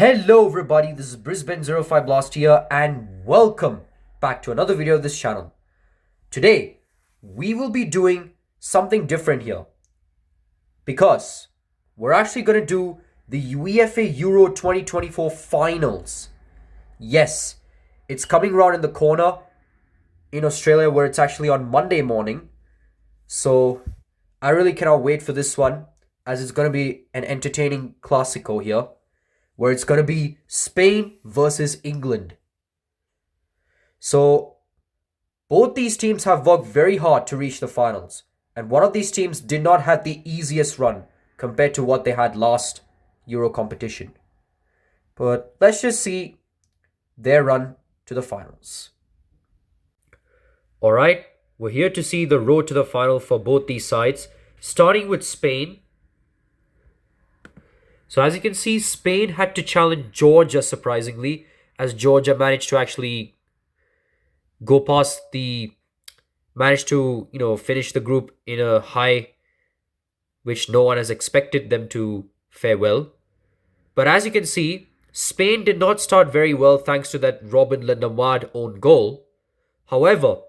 Hello everybody, this is Brisbane05 Blast here and welcome back to another video of this channel. Today, we will be doing something different here because we're actually going to do the UEFA Euro 2024 finals. Yes, it's coming around in the corner in Australia where it's actually on Monday morning. So I really cannot wait for this one as it's going to be an entertaining Classico here, where it's going to be Spain versus England. So both these teams have worked very hard to reach the finals, and one of these teams did not have the easiest run compared to what they had last Euro competition. But let's just see their run to the finals. Alright, we're here to see the road to the final for both these sides, starting with Spain. So as you can see, Spain had to challenge Georgia surprisingly, as Georgia managed to actually finish the group in a high, which no one has expected them to fare well. But as you can see, Spain did not start very well thanks to that Robin Lendamard own goal. However,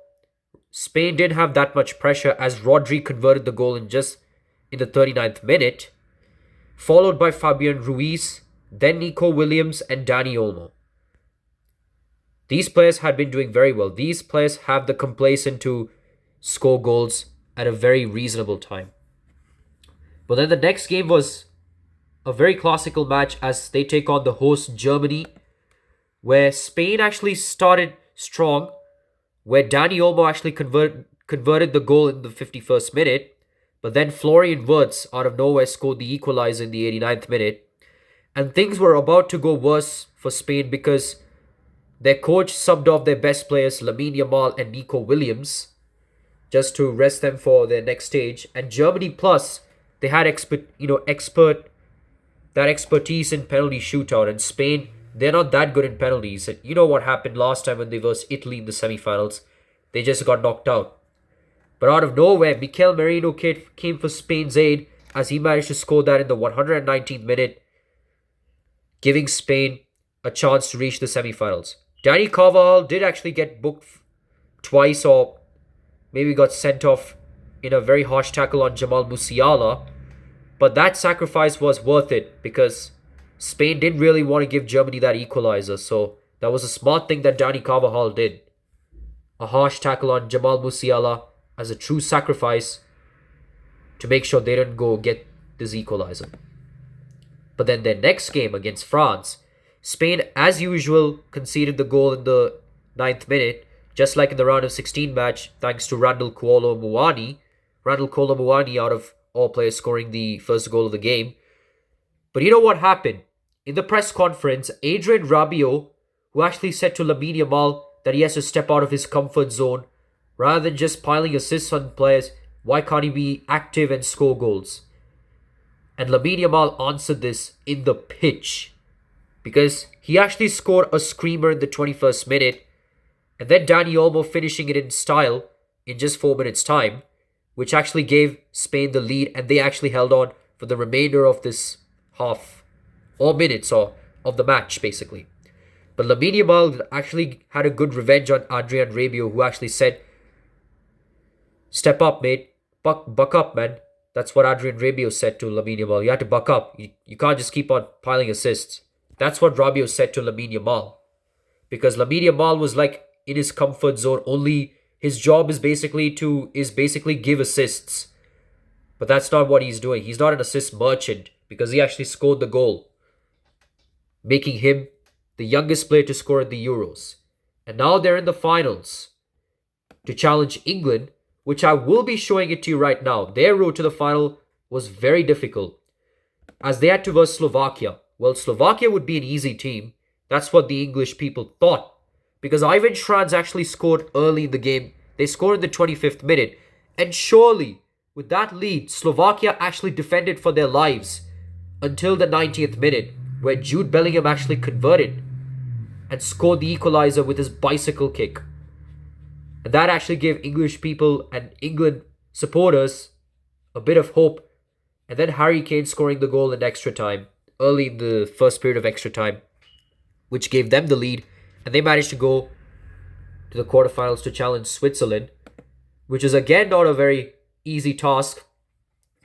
Spain didn't have that much pressure as Rodri converted the goal in the 39th minute, followed by Fabian Ruiz, then Nico Williams and Dani Olmo. These players had been doing very well. These players have the complacent to score goals at a very reasonable time. But then the next game was a very classical match as they take on the host Germany, where Spain actually started strong, where Dani Olmo actually converted the goal in the 51st minute. But then Florian Wirtz out of nowhere scored the equalizer in the 89th minute. And things were about to go worse for Spain because their coach subbed off their best players, Lamine Yamal and Nico Williams, just to rest them for their next stage. And Germany plus, they had expertise in penalty shootout. And Spain, they're not that good in penalties. And you know what happened last time when they versed Italy in the semi-finals? They just got knocked out. But out of nowhere, Mikel Merino came for Spain's aid as he managed to score that in the 119th minute, giving Spain a chance to reach the semi-finals. Dani Carvajal did actually get booked twice, or maybe got sent off in a very harsh tackle on Jamal Musiala. But that sacrifice was worth it because Spain didn't really want to give Germany that equalizer. So that was a smart thing that Dani Carvajal did. A harsh tackle on Jamal Musiala as a true sacrifice to make sure they didn't go get this equalizer. But then their next game against France, Spain, as usual, conceded the goal in the 9th minute, just like in the round of 16 match, thanks to Randall Kolo Muani. Randall Kolo Muani, out of all players, scoring the first goal of the game. But you know what happened? In the press conference, Adrien Rabiot, who actually said to Lamine Yamal that he has to step out of his comfort zone, rather than just piling assists on players, why can't he be active and score goals? And Lamine Yamal answered this in the pitch, because he actually scored a screamer in the 21st minute, and then Dani Olmo finishing it in style in just 4 minutes time, which actually gave Spain the lead, and they actually held on for the remainder of this half, or minutes of the match basically. But Lamine Yamal actually had a good revenge on Adrien Rabiot, who actually said, "Step up, mate. Buck up, man." That's what Adrien Rabiot said to Lamine Yamal. You have to buck up. You can't just keep on piling assists. That's what Rabiot said to Lamine Yamal. Because Lamine Yamal was like in his comfort zone. Only his job is basically give assists. But that's not what he's doing. He's not an assist merchant because he actually scored the goal, making him the youngest player to score at the Euros. And now they're in the finals to challenge England, which I will be showing it to you right now. Their road to the final was very difficult, as they had to verse Slovakia. Well, Slovakia would be an easy team. That's what the English people thought, because Ivan Schranz actually scored early in the game. They scored in the 25th minute. And surely, with that lead, Slovakia actually defended for their lives until the 90th minute, where Jude Bellingham actually converted and scored the equalizer with his bicycle kick. And that actually gave English people and England supporters a bit of hope. And then Harry Kane scoring the goal in extra time. early in the first period of extra time, which gave them the lead, and they managed to go to the quarterfinals to challenge Switzerland, which is again not a very easy task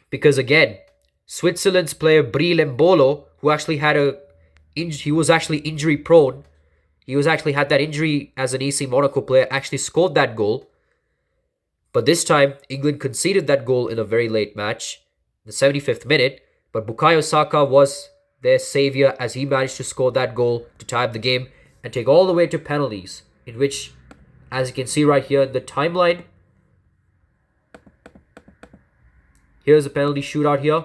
because again, Switzerland's player Bril Mbolo, who actually had he was actually injury prone. He was actually had that injury as an AC Monaco player, actually scored that goal. But this time, England conceded that goal in a very late match, the 75th minute. But Bukayo Saka was their saviour as he managed to score that goal to tie up the game and take all the way to penalties, in which, as you can see right here in the timeline, here's a penalty shootout here.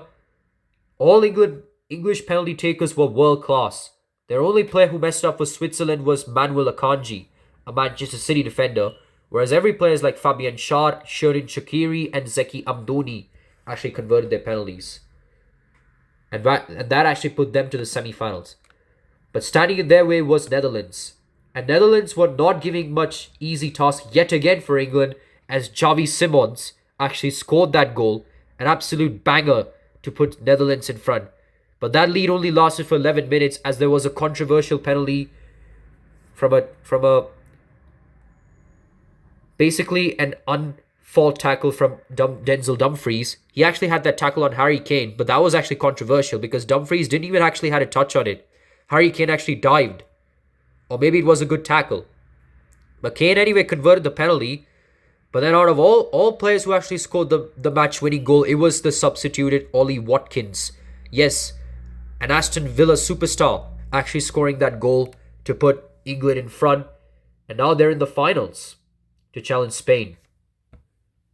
All English penalty takers were world class. Their only player who messed up for Switzerland was Manuel Akanji, a Manchester City defender, whereas every players like Fabian Schär, Sherin Shaqiri, and Zeki Amdouni actually converted their penalties. And that actually put them to the semi-finals. But standing in their way was Netherlands. And Netherlands were not giving much easy task yet again for England, as Xavi Simons actually scored that goal, an absolute banger to put Netherlands in front. But that lead only lasted for 11 minutes as there was a controversial penalty from a basically an unfault tackle from Denzel Dumfries. He actually had that tackle on Harry Kane, but that was actually controversial because Dumfries didn't even actually had a touch on it. Harry Kane actually dived. Or maybe it was a good tackle. But Kane anyway converted the penalty. But then out of all players who actually scored the match-winning goal, it was the substituted Ollie Watkins. Yes, an Aston Villa superstar actually scoring that goal to put England in front. And now they're in the finals to challenge Spain.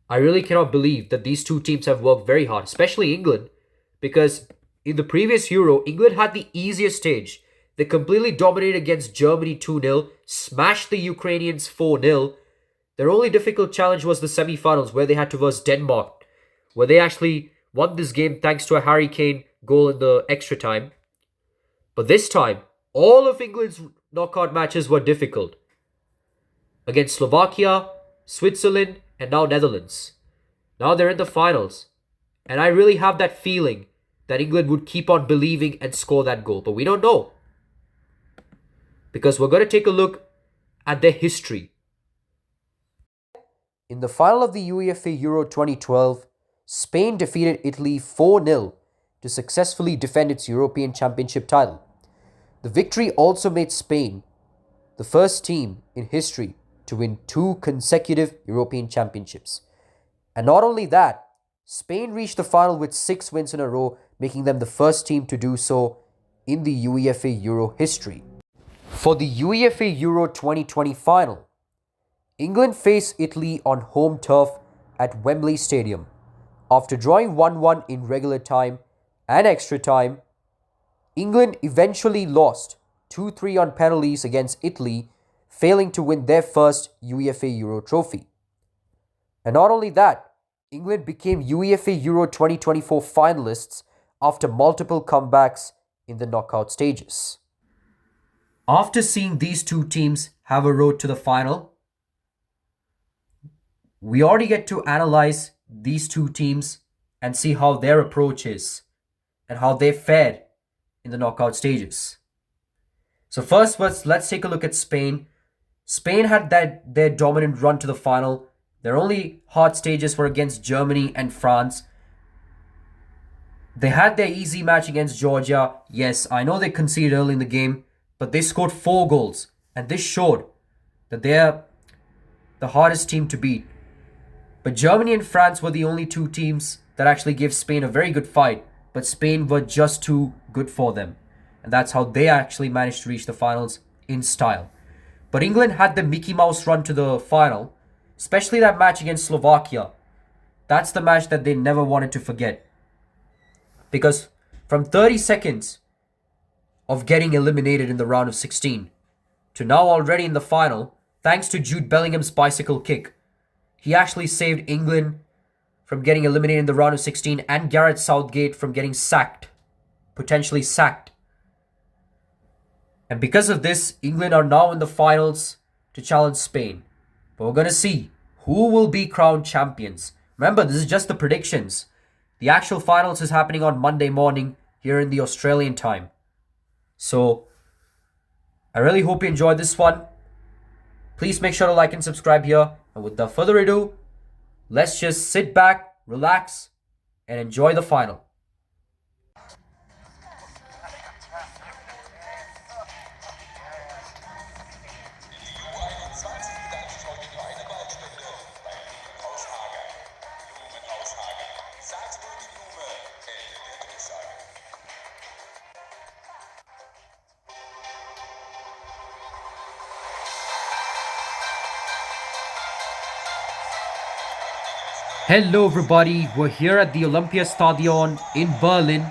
I really cannot believe that these two teams have worked very hard, especially England, because in the previous Euro, England had the easiest stage. They completely dominated against Germany 2-0, smashed the Ukrainians 4-0. Their only difficult challenge was the semi-finals where they had to verse Denmark, where they actually won this game thanks to a Harry Kane goal in the extra time. But this time, all of England's knockout matches were difficult. Against Slovakia, Switzerland, and now Netherlands. Now they're in the finals. And I really have that feeling that England would keep on believing and score that goal. But we don't know. Because we're going to take a look at their history. In the final of the UEFA Euro 2012, Spain defeated Italy 4-0 to successfully defend its European Championship title. The victory also made Spain the first team in history to win 2 consecutive European Championships. And not only that, Spain reached the final with 6 wins in a row, making them the first team to do so in the UEFA Euro history. For the UEFA Euro 2020 final, England faced Italy on home turf at Wembley Stadium. After drawing 1-1 in regular time and extra time, England eventually lost 2-3 on penalties against Italy, failing to win their first UEFA Euro trophy. And not only that, England became UEFA Euro 2024 finalists after multiple comebacks in the knockout stages. After seeing these two teams have a road to the final, we already get to analyze these two teams and see how their approach is and how they fared in the knockout stages. So first, let's take a look at Spain. Spain had their dominant run to the final. Their only hard stages were against Germany and France. They had their easy match against Georgia. Yes, I know they conceded early in the game, but they scored 4 goals. And this showed that they're the hardest team to beat. But Germany and France were the only 2 teams that actually gave Spain a very good fight. But Spain were just too good for them. And that's how they actually managed to reach the finals in style. But England had the Mickey Mouse run to the final, especially that match against Slovakia. That's the match that they never wanted to forget. Because from 30 seconds of getting eliminated in the round of 16 to now already in the final, thanks to Jude Bellingham's bicycle kick, he actually saved England from getting eliminated in the round of 16 and Gareth Southgate from getting sacked, potentially sacked. And because of this, England are now in the finals to challenge Spain. But we're going to see who will be crowned champions. Remember, this is just the predictions. The actual finals is happening on Monday morning, here in the Australian time. So I really hope you enjoyed this one. Please make sure to like and subscribe here. And without further ado, let's just sit back, relax, and enjoy the final. Hello everybody, we're here at the Olympiastadion in Berlin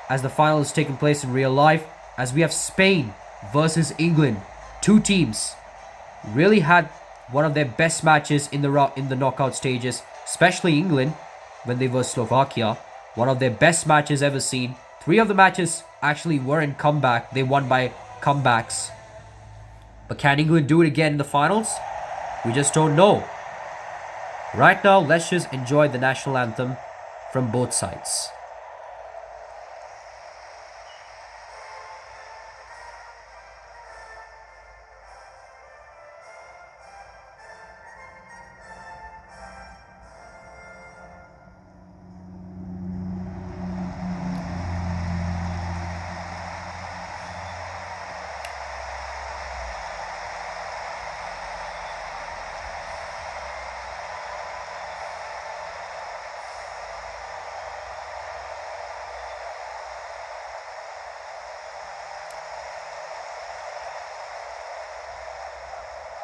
as the final is taking place in real life, as we have Spain versus England. Two teams really had one of their best matches in the knockout stages, especially England when they were Slovakia. One of their best matches ever seen. Three of the matches actually were in comeback. They won by comebacks. But can England do it again in the finals? We just don't know. Right now, let's just enjoy the national anthem from both sides.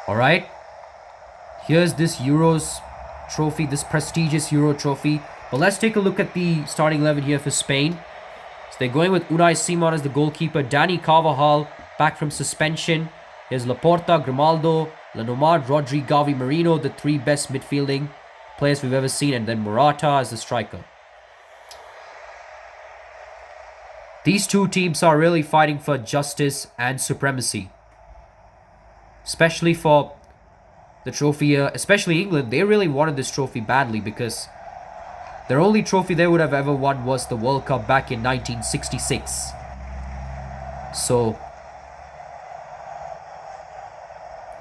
Alright, here's this Euros trophy, this prestigious Euro trophy. But let's take a look at the starting 11 here for Spain. So they're going with Unai Simon as the goalkeeper, Dani Carvajal back from suspension. Here's Laporta, Grimaldo, Lenormand, Rodri, Gavi, Marino, the three best midfielding players we've ever seen, and then Morata as the striker. These two teams are really fighting for justice and supremacy. Especially for the trophy, especially England. They really wanted this trophy badly because their only trophy they would have ever won was the World Cup back in 1966. So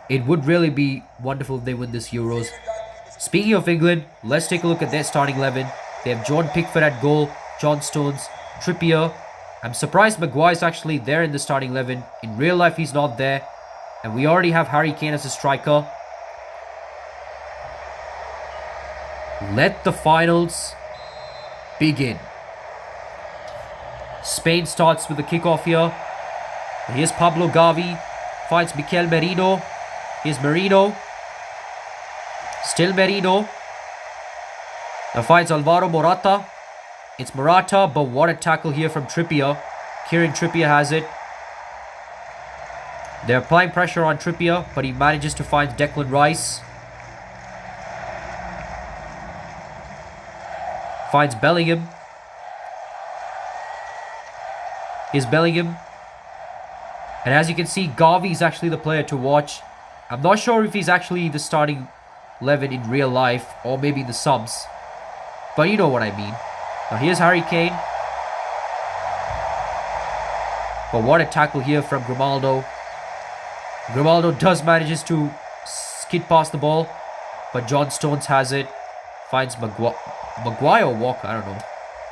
it would really be wonderful if they win this Euros. Speaking of England, let's take a look at their starting 11. They have John Pickford at goal, John Stones, Trippier. I'm surprised Maguire's actually there in the starting 11. In real life, he's not there. And we already have Harry Kane as a striker. Let the finals begin. Spain starts with the kickoff here. Here's Pablo Gavi. Finds Mikel Merino. Here's Merino. Still Merino. Now finds Alvaro Morata. It's Morata, but what a tackle here from Trippier. Kieran Trippier has it. They're applying pressure on Trippier, but he manages to find Declan Rice. Finds Bellingham. Here's Bellingham. And as you can see, Gavi is actually the player to watch. I'm not sure if he's actually the starting 11 in real life, or maybe the subs. But you know what I mean. Now here's Harry Kane. But what a tackle here from Grimaldo. Grimaldo does manages to skid past the ball, but John Stones has it. Finds Maguire or Walker, I don't know.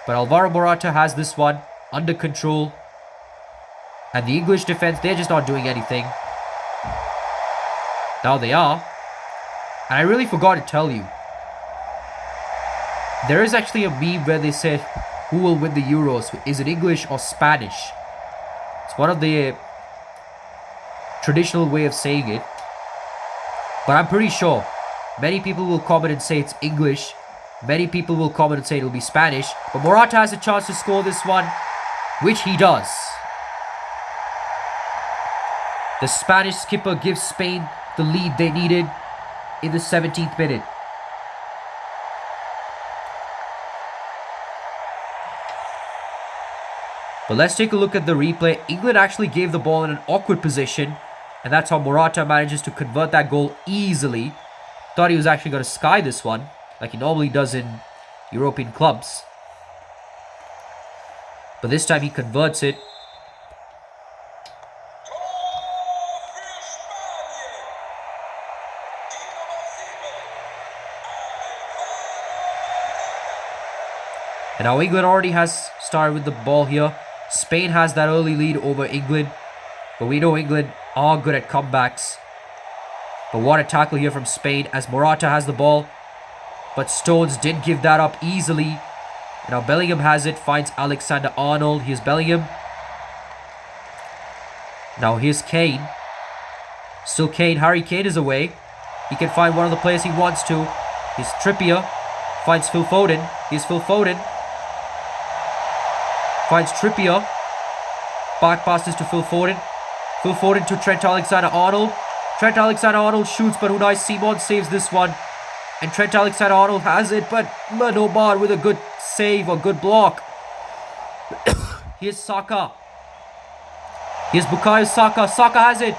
But Alvaro Morata has this one under control. And the English defense, they're just not doing anything. Now they are. And I really forgot to tell you. There is actually a meme where they said, who will win the Euros? Is it English or Spanish? It's one of the traditional way of saying it, but I'm pretty sure many people will comment and say it's English, many people will comment and say it'll be Spanish, but Morata has a chance to score this one, which he does. The Spanish skipper gives Spain the lead they needed in the 17th minute. But let's take a look at the replay. England actually gave the ball in an awkward position, and that's how Morata manages to convert that goal easily. Thought he was actually going to sky this one, like he normally does in European clubs. But this time he converts it. And now England already has started with the ball here. Spain has that early lead over England. But we know England are good at comebacks. But what a tackle here from Spain as Morata has the ball. But Stones didn't give that up easily. And now Bellingham has it, finds Alexander-Arnold. Here's Bellingham. Now here's Kane. Still Kane. Harry Kane is away. He can find one of the players he wants to. Here's Trippier. Finds Phil Foden. Here's Phil Foden. Finds Trippier. Back passes to Phil Foden. Phil Foden to Trent Alexander-Arnold. Trent Alexander-Arnold shoots, but Unai Simon saves this one. And Trent Alexander-Arnold has it, but Manomar with a good save or good block. Here's Saka. Here's Bukayo Saka. Saka has it.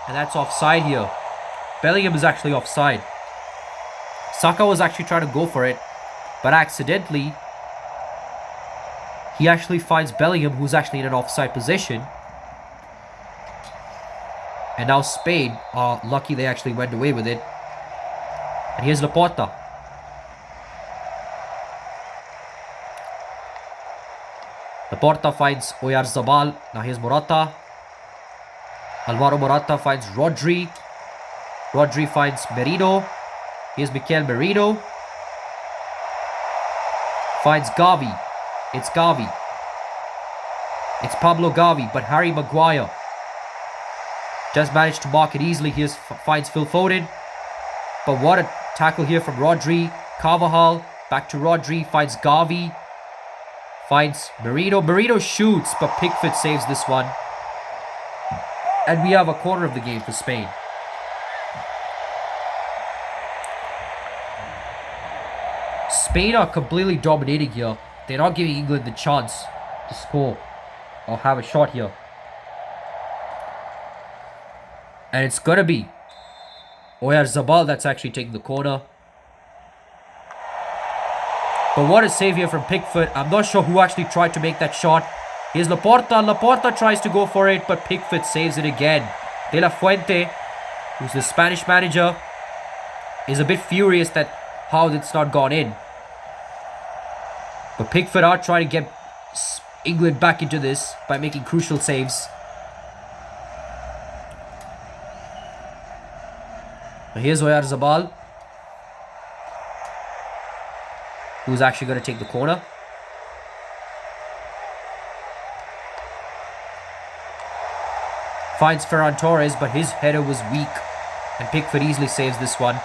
And that's offside here. Bellingham is actually offside. Saka was actually trying to go for it, but accidentally, he actually finds Bellingham, who's actually in an offside position. And now Spain are lucky they actually went away with it. And here's Laporta. Laporta finds Oyarzabal. Now here's Morata. Alvaro Morata finds Rodri. Rodri finds Merino. Here's Mikel Merino. Finds Gavi. It's Gavi. It's Pablo Gavi, but Harry Maguire just managed to mark it easily. He finds Phil Foden. But what a tackle here from Rodri. Carvajal, back to Rodri, finds Gavi. Finds Merino. Merino shoots, but Pickford saves this one. And we have a quarter of the game for Spain. Spain are completely dominating here. They're not giving England the chance to score or have a shot here. And it's going to be Oyarzabal that's actually taking the corner. But what a save here from Pickford. I'm not sure who actually tried to make that shot. Here's Laporta. Laporta tries to go for it, but Pickford saves it again. De La Fuente, who's the Spanish manager, is a bit furious that how it's not gone in. But Pickford are trying to get England back into this by making crucial saves. Here's Oyarzabal, who's actually going to take the corner. Finds Ferran Torres, but his header was weak. And Pickford easily saves this one.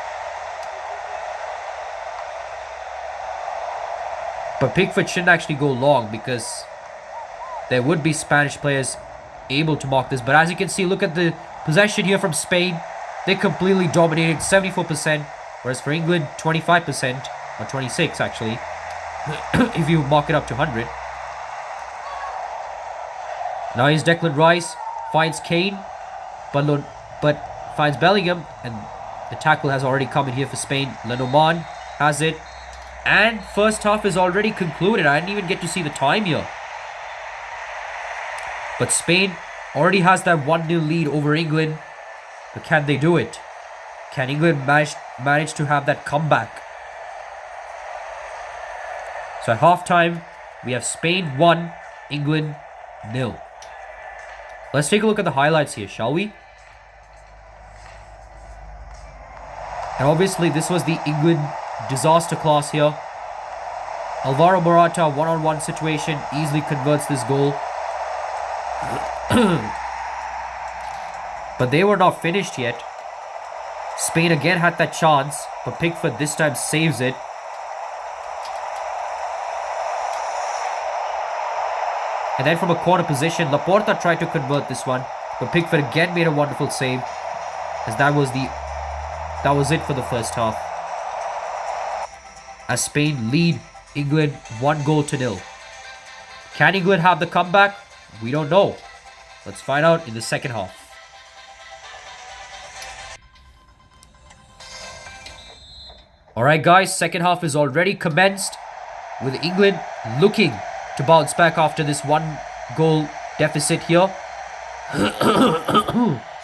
But Pickford shouldn't actually go long because there would be Spanish players able to mark this. But as you can see, look at the possession here from Spain. They completely dominated, 74%. Whereas for England, 25%. Or 26 actually. If you mark it up to 100. Now here's Declan Rice. Finds Kane. But finds Bellingham. And the tackle has already come in here for Spain. Lenormand has it. And first half is already concluded. I didn't even get to see the time here. But Spain already has that 1-0 lead over England. But can they do it? Can England manage to have that comeback? So at halftime, we have Spain 1, England 0. Let's take a look at the highlights here, shall we? And obviously, this was the England disaster class here. Alvaro Morata, one-on-one situation, easily converts this goal. But they were not finished yet. Spain again had that chance, but Pickford this time saves it. And then from a corner position, Laporta tried to convert this one, but Pickford again made a wonderful save, as that was it for the first half. As Spain lead England 1-0. Can England have the comeback? We don't know. Let's find out in the second half. Alright guys, second half is already commenced with England looking to bounce back after this 1-goal deficit here.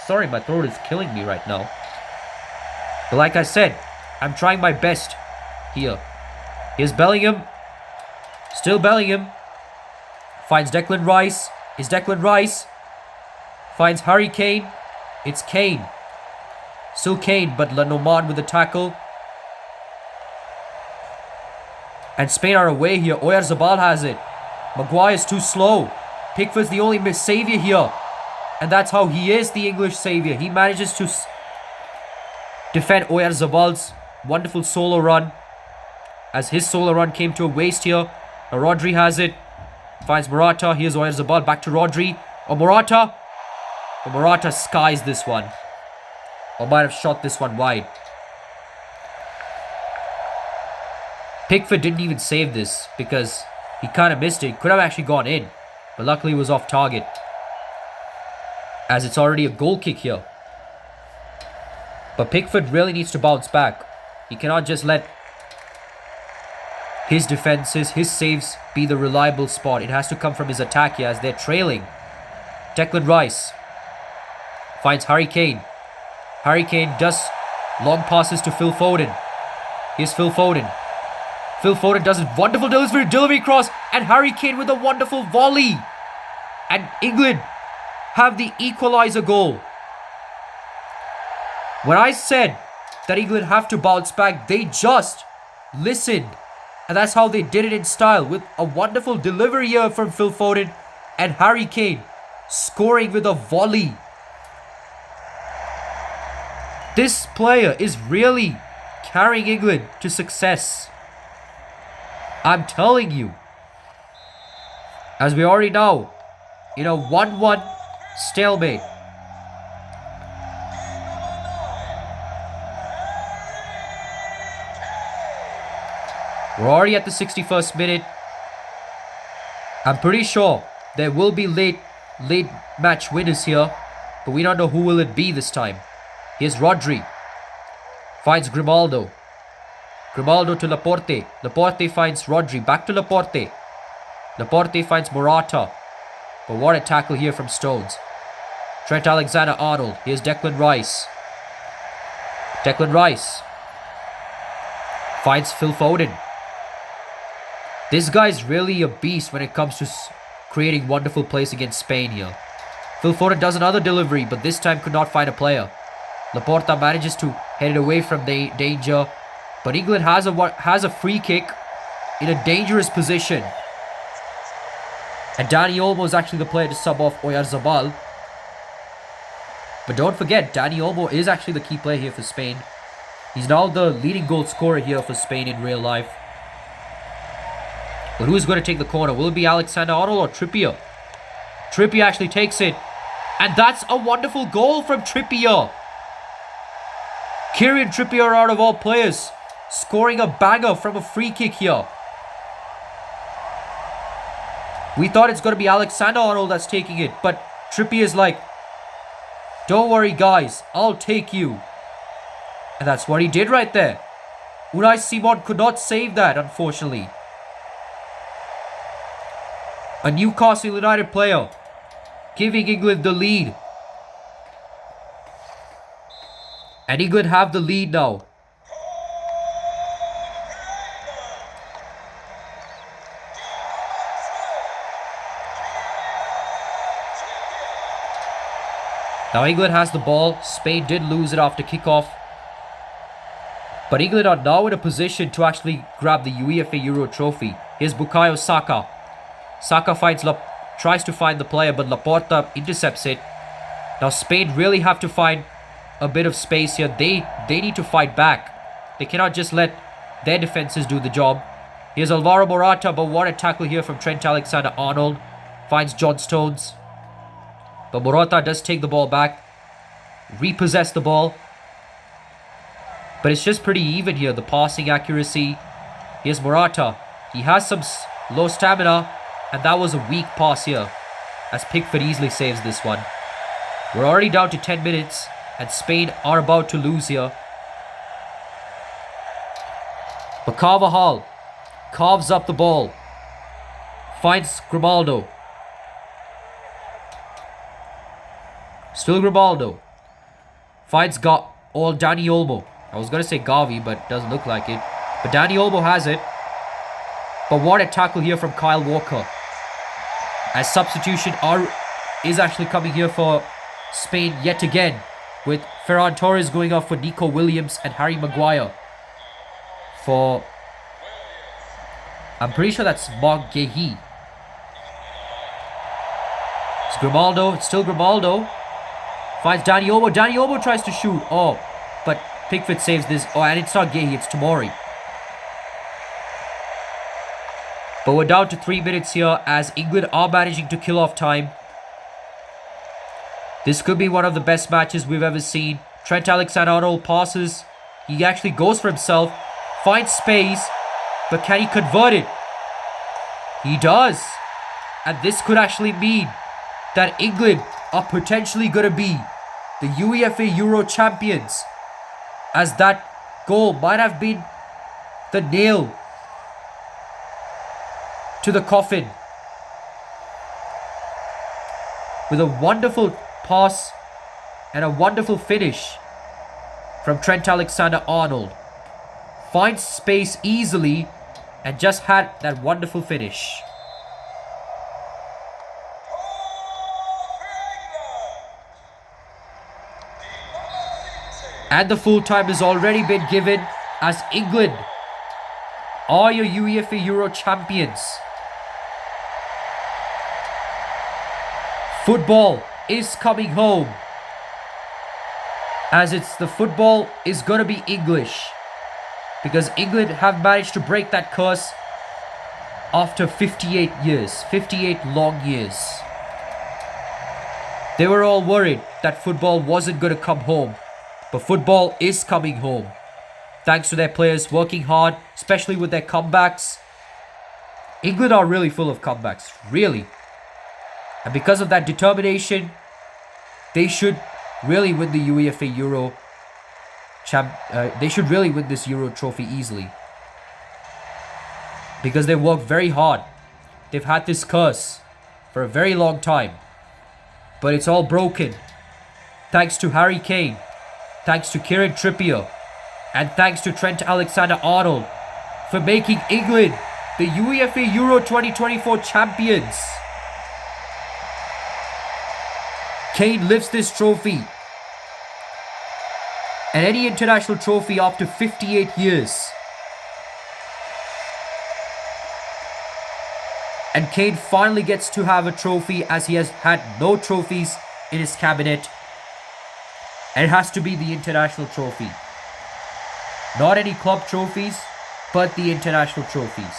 Sorry, my throat is killing me right now. But like I said, I'm trying my best here. Here's Bellingham. Still Bellingham. Finds Declan Rice. Is Declan Rice. Finds Harry Kane. It's Kane. Still Kane, but Lenoman with the tackle. And Spain are away here. Oyarzabal has it. Maguire's too slow. Pickford's the only saviour here. And that's how he is the English saviour. He manages to defend Oyarzabal's wonderful solo run. As his solo run came to a waste here. Now Rodri has it. Finds Morata. Here's Oyarzabal. Back to Rodri. Or Morata. But Morata skies this one. Or might have shot this one wide. Pickford didn't even save this because he kind of missed it. Could have actually gone in. But luckily it was off target. As it's already a goal kick here. But Pickford really needs to bounce back. He cannot just let his defenses, his saves be the reliable spot. It has to come from his attack here as they're trailing. Declan Rice finds Harry Kane. Harry Kane does long passes to Phil Foden. Here's Phil Foden. Phil Foden does a wonderful delivery cross, and Harry Kane with a wonderful volley. And England have the equalizer goal. When I said that England have to bounce back, they just listened. And that's how they did it in style, with a wonderful delivery here from Phil Foden and Harry Kane scoring with a volley. This player is really carrying England to success. I'm telling you. As we already know, 1-1 stalemate. We're already at the 61st minute. I'm pretty sure there will be late match winners here, but we don't know who will it be this time. Here's Rodri. Finds Grimaldo. Grimaldo to Laporte. Laporte finds Rodri. Back to Laporte. Laporte finds Morata. But what a tackle here from Stones. Trent Alexander-Arnold. Here's Declan Rice. Declan Rice finds Phil Foden. This guy's really a beast when it comes to creating wonderful plays against Spain here. Phil Foden does another delivery, but this time could not find a player. Laporta manages to head it away from the danger, but England has a free kick in a dangerous position. And Dani Olmo is actually the player to sub off Oyarzabal. But don't forget, Dani Olmo is actually the key player here for Spain. He's now the leading goal scorer here for Spain in real life. But who's going to take the corner? Will it be Alexander-Arnold or Trippier? Trippier actually takes it. And that's a wonderful goal from Trippier. Kieran Trippier, out of all players, scoring a banger from a free kick here. We thought it's going to be Alexander-Arnold that's taking it. But Trippier's like, don't worry guys, I'll take you. And that's what he did right there. Unai Simon could not save that, unfortunately. A Newcastle United player giving England the lead. And England have the lead now. Now England has the ball. Spain did lose it after kickoff. But England are now in a position to actually grab the UEFA Euro trophy. Here's Bukayo Saka. Saka tries to find the player, but Laporta intercepts it. Now Spain really have to find a bit of space here. They need to fight back. They cannot just let their defenses do the job. Here's Alvaro Morata, but what a tackle here from Trent Alexander-Arnold. Finds John Stones. But Morata does take the ball back. Repossess the ball. But it's just pretty even here, the passing accuracy. Here's Morata. He has some low stamina. And that was a weak pass here, as Pickford easily saves this one. We're already down to 10 minutes, and Spain are about to lose here. But Carvajal carves up the ball. Finds Grimaldo. Still Grimaldo. Finds Dani Olmo. I was going to say Gavi, but doesn't look like it. But Dani Olmo has it. But what a tackle here from Kyle Walker. As substitution is actually coming here for Spain yet again. With Ferran Torres going off for Nico Williams and Harry Maguire. I'm pretty sure that's Mark Guehi. It's Grimaldo. It's still Grimaldo. Finds Dani Olmo. Dani Olmo tries to shoot. Oh, but Pickford saves this. Oh, and it's not Guehi. It's Tomori. But we're down to 3 minutes here as England are managing to kill off time. This could be one of the best matches we've ever seen. Trent Alexander-Arnold passes. He actually goes for himself. Finds space. But can he convert it? He does. And this could actually mean that England are potentially going to be the UEFA Euro champions. As that goal might have been the nail to the coffin. With a wonderful pass and a wonderful finish from Trent Alexander-Arnold. Finds space easily and just had that wonderful finish. And the full time has already been given as England are your UEFA Euro champions. Football is coming home. As the football is going to be English. Because England have managed to break that curse after 58 years. 58 long years. They were all worried that football wasn't going to come home. But football is coming home. Thanks to their players working hard, especially with their comebacks. England are really full of comebacks. Really. And because of that determination, they should really win the UEFA Euro they should really win this Euro trophy easily. Because they worked very hard. They've had this curse for a very long time. But it's all broken. Thanks to Harry Kane. Thanks to Kieran Trippier. And thanks to Trent Alexander-Arnold for making England the UEFA Euro 2024 champions. Kane lifts this trophy. And any international trophy after 58 years. And Kane finally gets to have a trophy as he has had no trophies in his cabinet. And it has to be the international trophy. Not any club trophies, but the international trophies.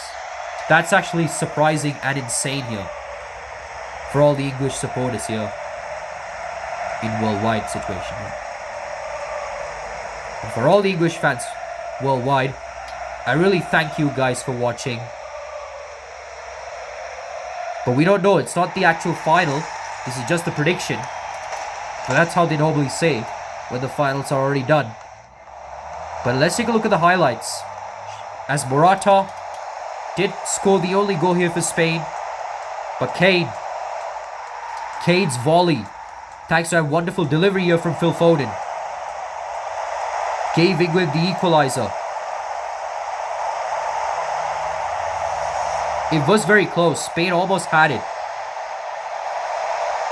That's actually surprising and insane here. For all the English supporters here. In worldwide situation. And for all the English fans worldwide, I really thank you guys for watching. But we don't know. It's not the actual final. This is just a prediction. But that's how they normally say when the finals are already done. But let's take a look at the highlights. As Morata did score the only goal here for Spain. But Kane's volley, thanks to a wonderful delivery here from Phil Foden, gave England the equaliser. It was very close. Spain almost had it.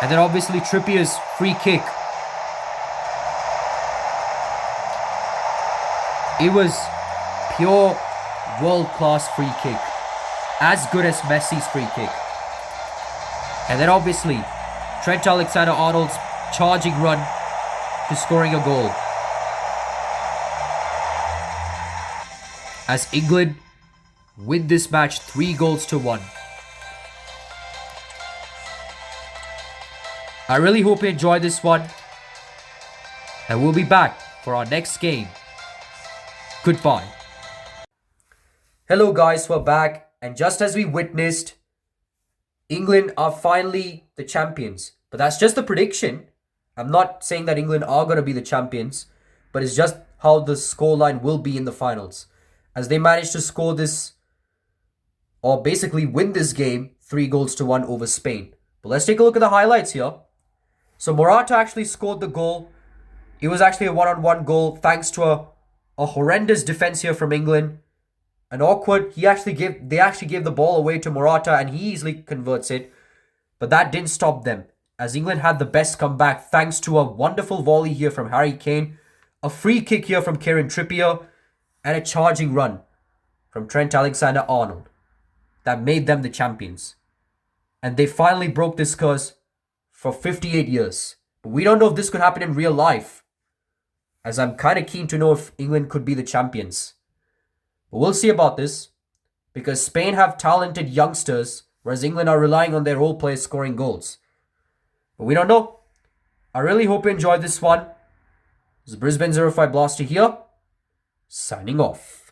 And then obviously Trippier's free kick. It was pure world-class free kick. As good as Messi's free kick. And then obviously Trent Alexander-Arnold's charging run to scoring a goal. As England win this match 3-1. I really hope you enjoyed this one. And we'll be back for our next game. Goodbye. Hello guys, we're back. And just as we witnessed, England are finally the champions. But that's just a prediction. I'm not saying that England are going to be the champions. But it's just how the scoreline will be in the finals. As they managed to score this, or basically win this game 3-1 over Spain. But let's take a look at the highlights here. So Morata actually scored the goal. It was actually a one-on-one goal thanks to a horrendous defense here from England. An awkward, they actually gave the ball away to Morata and he easily converts it. But that didn't stop them, as England had the best comeback thanks to a wonderful volley here from Harry Kane, a free kick here from Kieran Trippier, and a charging run from Trent Alexander-Arnold that made them the champions. And they finally broke this curse for 58 years. But we don't know if this could happen in real life, as I'm kind of keen to know if England could be the champions. But we'll see about this, because Spain have talented youngsters, whereas England are relying on their role players scoring goals. But we don't know. I really hope you enjoyed this one. This is Brisbane 05 Blaster here, signing off.